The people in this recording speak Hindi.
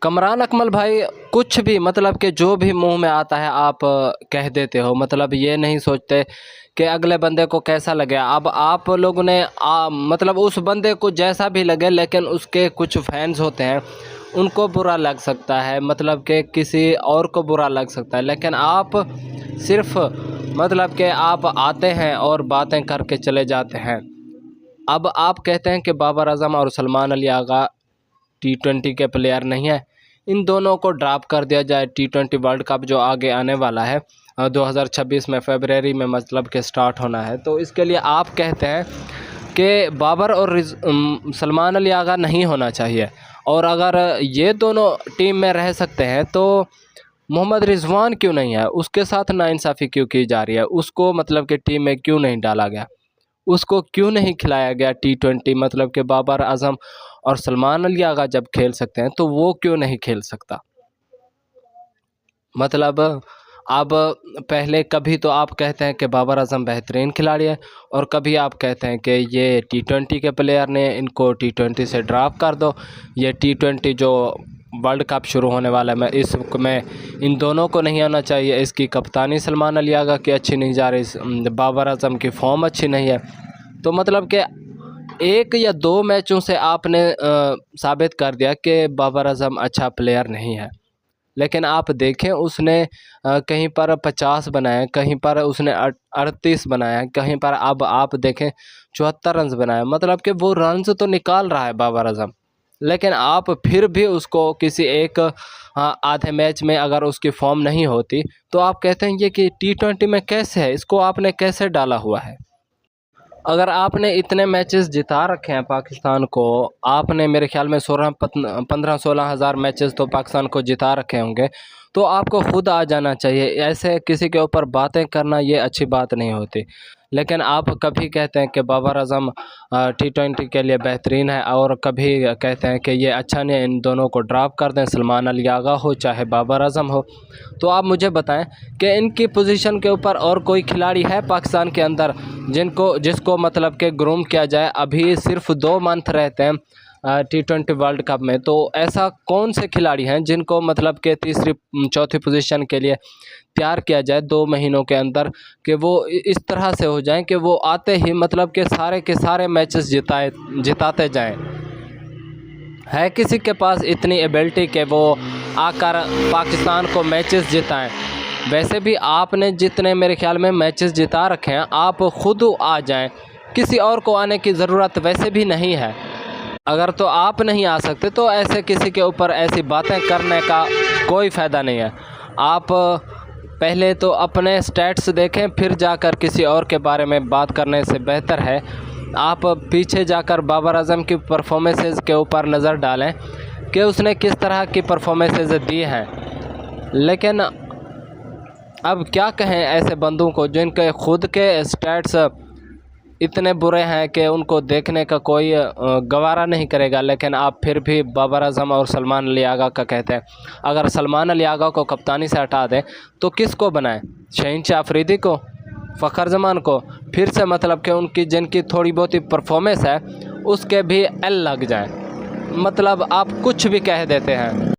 कमरान अकमल भाई कुछ भी मतलब कि जो भी मुंह में आता है आप कह देते हो, मतलब ये नहीं सोचते कि अगले बंदे को कैसा लगे। अब आप लोगों ने मतलब उस बंदे को जैसा भी लगे, लेकिन उसके कुछ फैंस होते हैं उनको बुरा लग सकता है, मतलब कि किसी और को बुरा लग सकता है, लेकिन आप सिर्फ मतलब कि आप आते हैं और बातें करके चले जाते हैं। अब आप कहते हैं कि बाबर आजम और सलमान अली आगा T20 के प्लेयर नहीं है, इन दोनों को ड्रॉप कर दिया जाए। T20 वर्ल्ड कप जो आगे आने वाला है 2026 में फरवरी में मतलब के स्टार्ट होना है, तो इसके लिए आप कहते हैं कि बाबर और सलमान अली आगा नहीं होना चाहिए। और अगर ये दोनों टीम में रह सकते हैं तो मोहम्मद रिजवान क्यों नहीं है, उसके साथ नाइंसाफ़ी क्यों की जा रही है, उसको मतलब कि टीम में क्यों नहीं डाला गया, उसको क्यों नहीं खिलाया गया T20। मतलब कि बाबर आजम और सलमान अली आगा जब खेल सकते हैं तो वो क्यों नहीं खेल सकता। मतलब अब पहले कभी तो आप कहते हैं कि बाबर आजम बेहतरीन खिलाड़ी है, और कभी आप कहते हैं कि ये T20 के प्लेयर ने, इनको T20 से ड्रॉप कर दो। ये T20 जो वर्ल्ड कप शुरू होने वाला है, मैं में इन दोनों को नहीं आना चाहिए। इसकी कप्तानी सलमान अली आगा की अच्छी नहीं जा रही, बाबर आजम की फॉर्म अच्छी नहीं है। तो मतलब कि एक या दो मैचों से आपने साबित कर दिया कि बाबर आजम अच्छा प्लेयर नहीं है। लेकिन आप देखें उसने कहीं पर 50 बनाए, कहीं पर उसने 38 बनाया, कहीं पर अब आप देखें 74 रन बनाए। मतलब कि वो रन तो निकाल रहा है बाबर आजम, लेकिन आप फिर भी उसको किसी एक आधे मैच में अगर उसकी फॉर्म नहीं होती तो आप कहते हैं ये कि T20 में कैसे है, इसको आपने कैसे डाला हुआ है। अगर आपने इतने मैचेस जिता रखे हैं पाकिस्तान को, आपने मेरे ख्याल में 15-16 हज़ार मैचेस तो पाकिस्तान को जिता रखे होंगे, तो आपको खुद आ जाना चाहिए। ऐसे किसी के ऊपर बातें करना ये अच्छी बात नहीं होती। लेकिन आप कभी कहते हैं कि बाबर आजम T20 के लिए बेहतरीन है, और कभी कहते हैं कि ये अच्छा नहीं है, इन दोनों को ड्रॉप कर दें, सलमान अली आगा हो चाहे बाबर आजम हो। तो आप मुझे बताएं कि इनकी पोजीशन के ऊपर और कोई खिलाड़ी है पाकिस्तान के अंदर जिसको मतलब कि ग्रूम किया जाए। अभी सिर्फ 2 मंथ रहते हैं T20 वर्ल्ड कप में, तो ऐसा कौन से खिलाड़ी हैं जिनको मतलब कि तीसरी चौथी पोजीशन के लिए तैयार किया जाए 2 महीनों के अंदर, कि वो इस तरह से हो जाएं कि वो आते ही मतलब कि सारे के सारे मैचेस जिताते जाएं। है किसी के पास इतनी एबिलिटी कि वो आकर पाकिस्तान को मैचेस जिताएं? वैसे भी आपने जितने मेरे ख्याल में मैचेस जिता रखे हैं, आप खुद आ जाएं, किसी और को आने की ज़रूरत वैसे भी नहीं है। अगर तो आप नहीं आ सकते तो ऐसे किसी के ऊपर ऐसी बातें करने का कोई फ़ायदा नहीं है। आप पहले तो अपने स्टैट्स देखें, फिर जाकर किसी और के बारे में बात करने से बेहतर है आप पीछे जाकर बाबर आजम की परफॉर्मेंसेस के ऊपर नज़र डालें कि उसने किस तरह की परफॉर्मेंसेस दी हैं। लेकिन अब क्या कहें ऐसे बंदों को जिनके खुद के स्टैट्स इतने बुरे हैं कि उनको देखने का कोई गवारा नहीं करेगा, लेकिन आप फिर भी बाबर आजम और सलमान अली आगा का कहते हैं। अगर सलमान अली आगा को कप्तानी से हटा दें तो किसको बनाएं? शहीन अफरीदी को, फ़खर जमान को? फिर से मतलब कि उनकी जिनकी थोड़ी बहुत ही परफॉर्मेंस है उसके भी एल लग जाए। मतलब आप कुछ भी कह देते हैं।